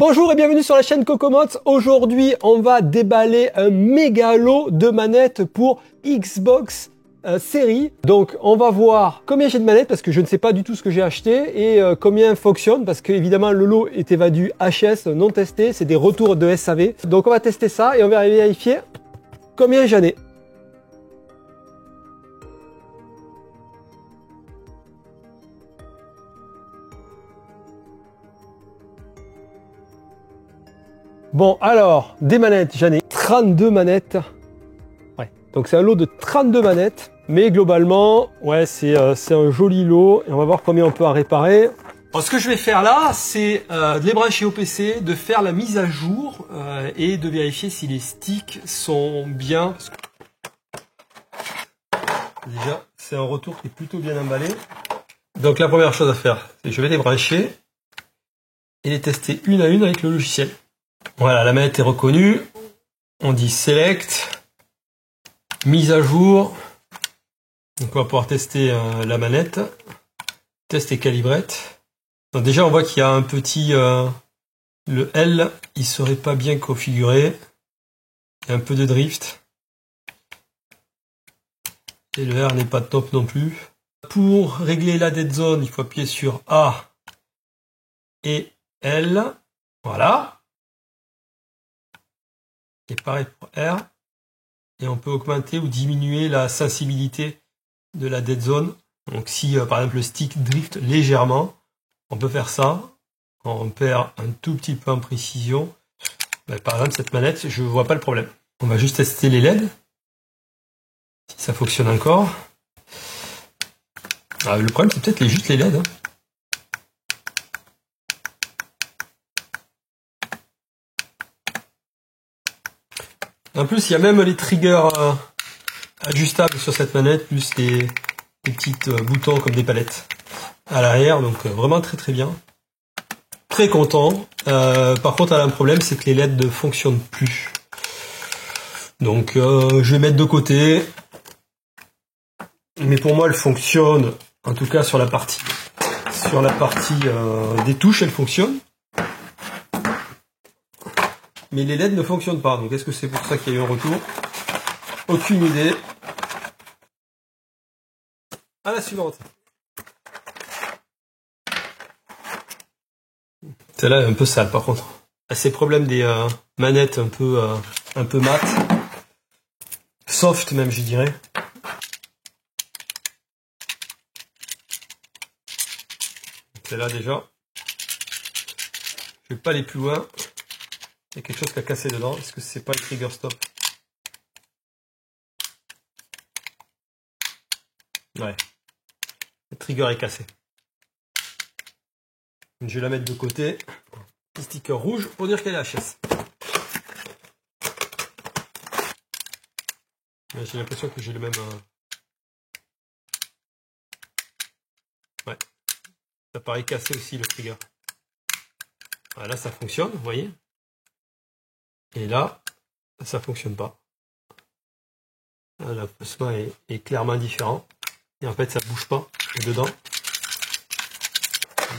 Bonjour et bienvenue sur la chaîne Cocomods. Aujourd'hui, on va déballer un méga lot de manettes pour Xbox Series. Donc, on va voir combien j'ai de manettes parce que je ne sais pas du tout ce que j'ai acheté et combien fonctionne parce que évidemment le lot est évadu HS, non testé, c'est des retours de SAV. Donc, on va tester ça et on va vérifier combien j'en ai. Bon, alors, des manettes, j'en ai 32 manettes. Ouais, donc c'est un lot de 32 manettes. Mais globalement, ouais, c'est un joli lot. Et on va voir combien on peut en réparer. Bon, ce que je vais faire là, c'est de les brancher au PC, de faire la mise à jour et de vérifier si les sticks sont bien. Déjà, c'est un retour qui est plutôt bien emballé. Donc la première chose à faire, c'est que je vais les brancher et les tester une à une avec le logiciel. Voilà, la manette est reconnue. On dit Select, mise à jour. Donc on va pouvoir tester la manette. Test et calibrette. Donc déjà on voit qu'il y a un petit... le L, il serait pas bien configuré. Il y a un peu de drift. Et le R n'est pas top non plus. Pour régler la dead zone, il faut appuyer sur A et L. Voilà. Et pareil pour R. Et on peut augmenter ou diminuer la sensibilité de la dead zone. Donc si par exemple le stick drift légèrement, on peut faire ça. Quand on perd un tout petit peu en précision, ben, par exemple cette manette, je ne vois pas le problème. On va juste tester les LED. Si ça fonctionne encore. Ah, le problème c'est peut-être juste les LED. Hein. En plus, il y a même les triggers ajustables sur cette manette, plus des petits boutons comme des palettes à l'arrière, donc vraiment très très bien. Très content. Par contre, elle a un problème, c'est que les LED ne fonctionnent plus. Donc, je vais mettre de côté. Mais pour moi, elle fonctionne, en tout cas sur la partie des touches, elle fonctionne. Mais les LED ne fonctionnent pas. Donc est-ce que c'est pour ça qu'il y a eu un retour? Aucune idée. À la suivante. Celle-là est un peu sale par contre. Ces problèmes des manettes un peu mat. Soft même je dirais. Celle-là déjà. Je vais pas aller plus loin. Il y a quelque chose qui a cassé dedans. Est-ce que c'est pas le trigger stop? Ouais. Le trigger est cassé. Je vais la mettre de côté. Petit sticker rouge pour dire qu'elle est HS. J'ai l'impression que j'ai le même... Ouais. Ça paraît cassé aussi le trigger. Voilà, ça fonctionne, vous voyez. Et là, ça fonctionne pas. Le plasma est clairement différent. Et en fait, ça bouge pas dedans.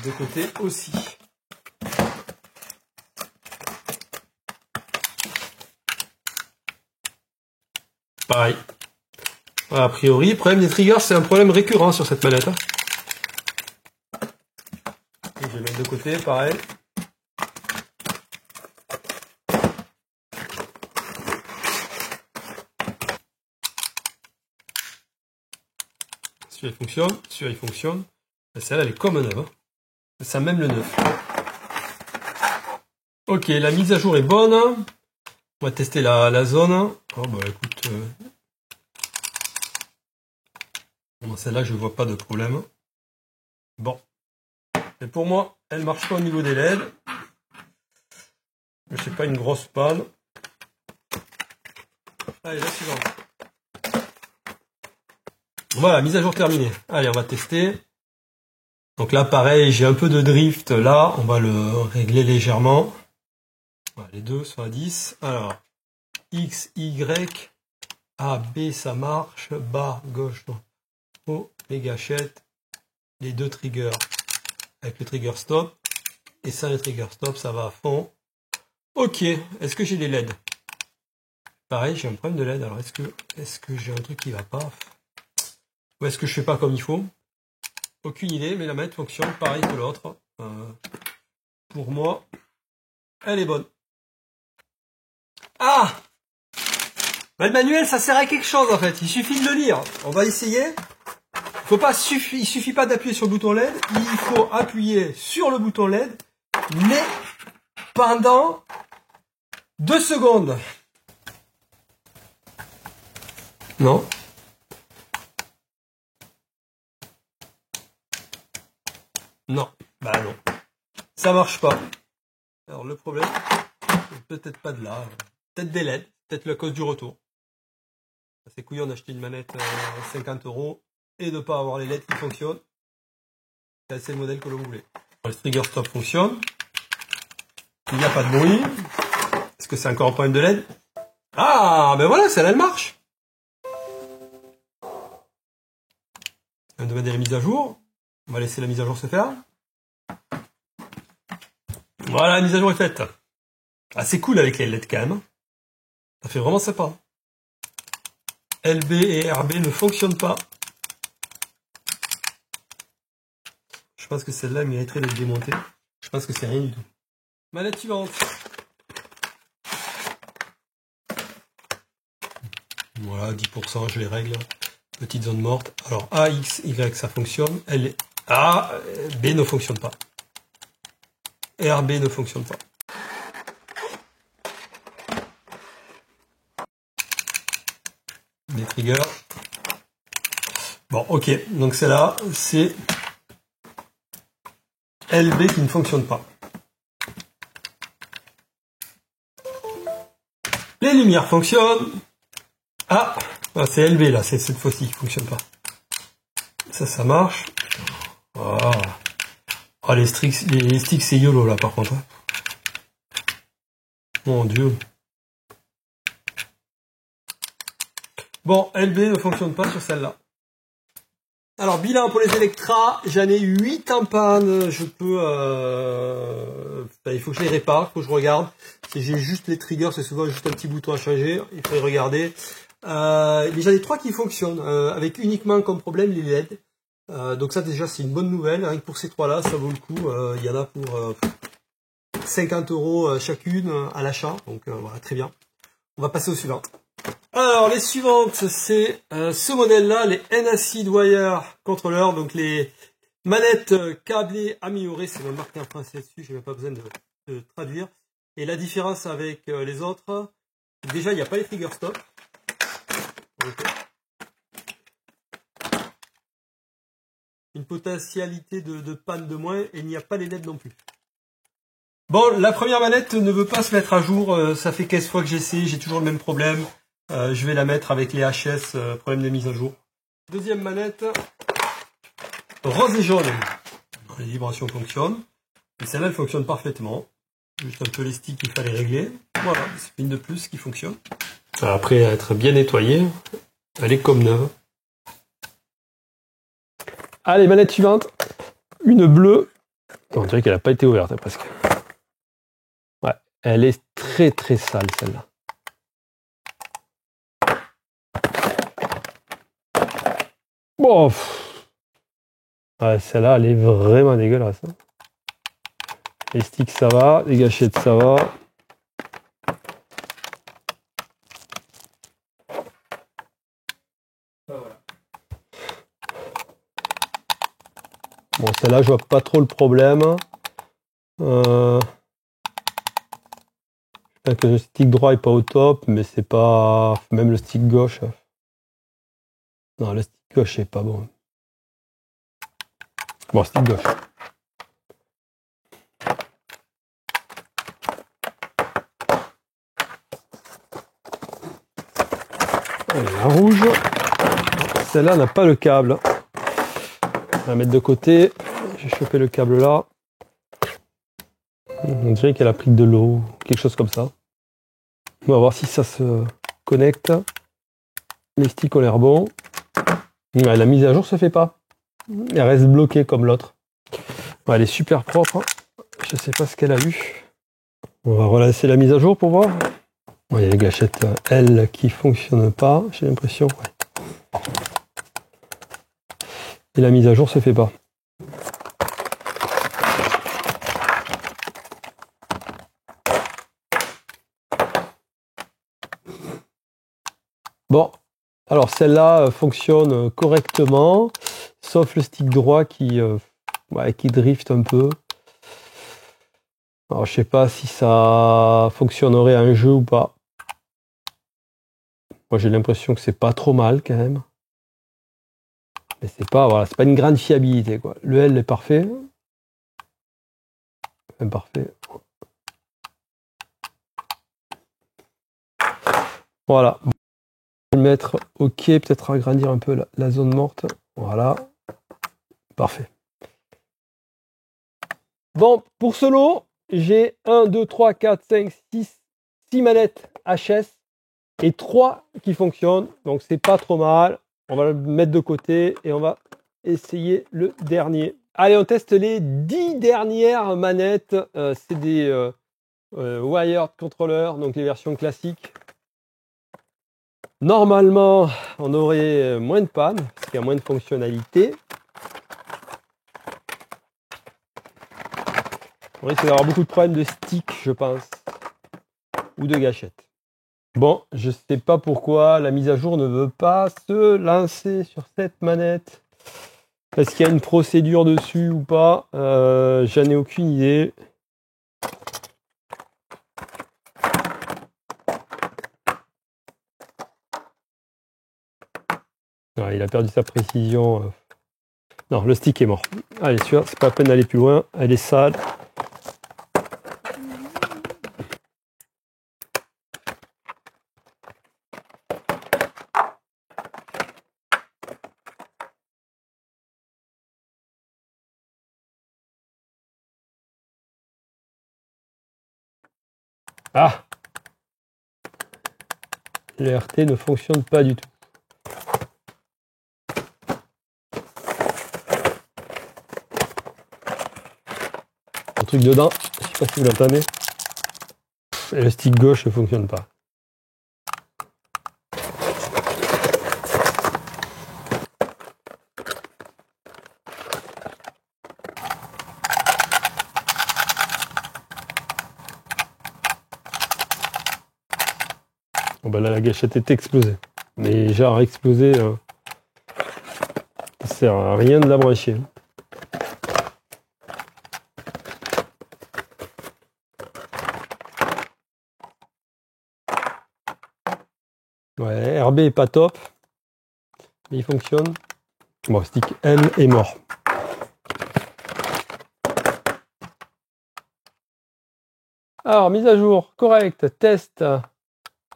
De côté aussi. Pareil. A priori, le problème des triggers, c'est un problème récurrent sur cette manette. Et je vais mettre de côté, pareil. Celui-là fonctionne, celui-là il fonctionne. Celle-là, elle est comme neuve. Ça même le neuf. Ok, la mise à jour est bonne. On va tester la zone. Oh bah écoute. Bon, celle-là, je vois pas de problème. Bon. Et pour moi, elle marche pas au niveau des LED. Mais c'est pas une grosse panne. Allez, la suivante. Voilà, mise à jour terminée. Allez, on va tester. Donc là, pareil, j'ai un peu de drift. Là, on va le régler légèrement. Voilà, les deux sont à 10. Alors, X, Y, A, B, ça marche. Bas, gauche, non. O, les gâchettes. Les deux triggers avec le trigger stop. Et ça, les trigger stop, ça va à fond. Ok, est-ce que j'ai des LED? Pareil, j'ai un problème de LED. Alors, est-ce que j'ai un truc qui va pas? Ou est-ce que je fais pas comme il faut? Aucune idée, mais la manette fonctionne pareil que l'autre. Pour moi, elle est bonne. Ah! Le manuel, ça sert à quelque chose en fait. Il suffit de le lire. On va essayer. Il suffit pas d'appuyer sur le bouton LED. Il faut appuyer sur le bouton LED, mais pendant 2 secondes. Non. Non. Bah non. Ça marche pas. Alors le problème, c'est peut-être pas de là. Peut-être des LED. Peut-être la cause du retour. C'est couillon d'acheter une manette 50 € et de ne pas avoir les LED qui fonctionnent. C'est le modèle que l'on voulait. Le trigger stop fonctionne. Il n'y a pas de bruit. Est-ce que c'est encore un problème de LED? Ah, ben voilà, celle-là, elle marche. On va demander la mise à jour. On va laisser la mise à jour se faire. Voilà, la mise à jour est faite. Ah, c'est cool avec les LED quand même. Ça fait vraiment sympa. LB et RB ne fonctionnent pas. Je pense que celle-là mériterait d'être démontée. Je pense que c'est rien du tout. Manette suivante. Voilà, 10%, je les règle. Petite zone morte. Alors A, X, Y, ça fonctionne. A, B ne fonctionne pas. RB ne fonctionne pas. Des triggers. Bon, ok. Donc celle-là, c'est LB qui ne fonctionne pas. Les lumières fonctionnent. Ah, c'est LB là, c'est cette fois-ci qui ne fonctionne pas. Ça marche. Oh, les sticks, c'est YOLO là par contre. Mon Dieu. Bon, LB ne fonctionne pas sur celle-là. Alors, bilan pour les Electra, j'en ai 8 en panne. Je peux... il faut que je les répare, il faut que je regarde. Si j'ai juste les triggers, c'est souvent juste un petit bouton à changer. Il faut y regarder. Mais j'en ai 3 qui fonctionnent, avec uniquement comme problème les LED. Donc ça, déjà, c'est une bonne nouvelle. Rien que pour ces 3-là, ça vaut le coup. Il y en a pour 50 € chacune à l'achat. Donc voilà, très bien. On va passer au suivant. Alors, les suivantes, c'est ce modèle-là, les N-Acid Wire Controller, donc les manettes câblées améliorées, c'est même marqué en français dessus, j'ai même pas besoin de traduire. Et la différence avec les autres, déjà, il n'y a pas les trigger stop. Donc, une potentialité de panne de moins, et il n'y a pas les LED non plus. Bon, la première manette ne veut pas se mettre à jour, ça fait 15 fois que j'essaie, j'ai toujours le même problème. Je vais la mettre avec les HS, problème de mise à jour. Deuxième manette, rose et jaune. Les vibrations fonctionnent. Et celle-là, elle fonctionne parfaitement. Juste un peu les sticks qu'il fallait régler. Voilà, c'est une de plus qui fonctionne. Après être bien nettoyée, elle est comme neuve. Allez, manette suivante. Une bleue. On dirait qu'elle n'a pas été ouverte, presque. Ouais, elle est très très sale, celle-là. Bon, ouais, celle-là, elle est vraiment dégueulasse. Hein. Les sticks, ça va. Les gâchettes, ça va. Bon, celle-là, je vois pas trop le problème. Peut-être que le stick droit est pas au top, mais c'est pas... Même le stick gauche... Non, le stick gauche est pas bon. Bon, stick gauche. Allez, la rouge. Celle-là n'a pas le câble. On va la mettre de côté. J'ai chopé le câble là. On dirait qu'elle a pris de l'eau, quelque chose comme ça. On va voir si ça se connecte. Les sticks ont l'air bons. Ouais, la mise à jour se fait pas. Elle reste bloquée comme l'autre. Ouais, elle est super propre. je sais pas ce qu'elle a eu. On va relancer la mise à jour pour voir. Bon, il y a les gâchettes L qui fonctionnent pas, j'ai l'impression. Ouais. Et la mise à jour se fait pas. Bon, alors celle-là fonctionne correctement, sauf le stick droit qui drift un peu. Alors je sais pas si ça fonctionnerait à un jeu ou pas. Moi j'ai l'impression que c'est pas trop mal quand même. Mais c'est pas une grande fiabilité quoi. Le L est parfait. Parfait. Voilà. Je vais le mettre OK, peut-être agrandir un peu la zone morte. Voilà. Parfait. Bon, pour ce lot, j'ai 1, 2, 3, 4, 5, 6 manettes HS et 3 qui fonctionnent. Donc c'est pas trop mal. On va le mettre de côté et on va essayer le dernier. Allez, on teste les 10 dernières manettes. C'est des wired controllers, donc les versions classiques. Normalement, on aurait moins de panne, parce qu'il y a moins de fonctionnalités. On risque d'avoir beaucoup de problèmes de stick, je pense, ou de gâchettes. Bon, je ne sais pas pourquoi la mise à jour ne veut pas se lancer sur cette manette. Est-ce qu'il y a une procédure dessus ou pas? J'en ai aucune idée. Ouais, il a perdu sa précision. Non, le stick est mort. Allez, celui-là, c'est pas la peine d'aller plus loin. Elle est sale. Ah! Le RT ne fonctionne pas du tout. Un truc dedans, je sais pas si vous l'entendez. Et le stick gauche ne fonctionne pas. Bon ben là la gâchette est explosée. Mais genre explosée, ça sert à rien de la brancher. Ouais, RB est pas top, mais il fonctionne. Bon, stick L est mort. Alors, mise à jour, correct, test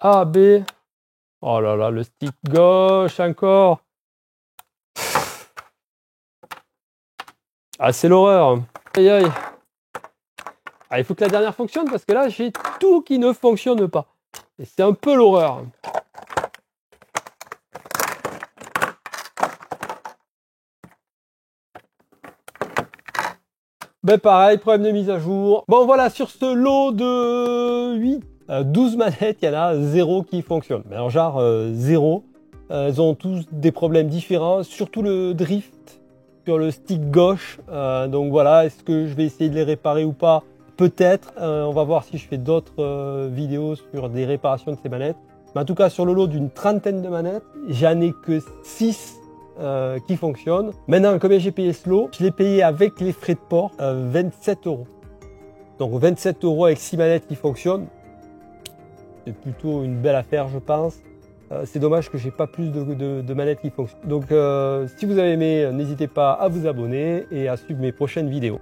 A, B. Oh là là, le stick gauche encore. Ah, c'est l'horreur. Aïe aïe. Ah, il faut que la dernière fonctionne parce que là, j'ai tout qui ne fonctionne pas. Et c'est un peu l'horreur. Ben pareil, problème de mise à jour. Bon voilà, sur ce lot de 12 manettes, il y en a 0 qui fonctionne. Mais alors genre 0. Elles ont tous des problèmes différents, surtout le drift sur le stick gauche. Donc voilà, est-ce que je vais essayer de les réparer ou pas? Peut-être. On va voir si je fais d'autres vidéos sur des réparations de ces manettes. Mais en tout cas, sur le lot d'une trentaine de manettes, j'en ai que 6 qui fonctionnent. Maintenant, combien j'ai payé ce lot? Je l'ai payé avec les frais de port, 27 €. Donc 27 € avec 6 manettes qui fonctionnent. C'est plutôt une belle affaire, je pense. C'est dommage que j'ai pas plus de manettes qui fonctionnent. Donc si vous avez aimé, n'hésitez pas à vous abonner et à suivre mes prochaines vidéos.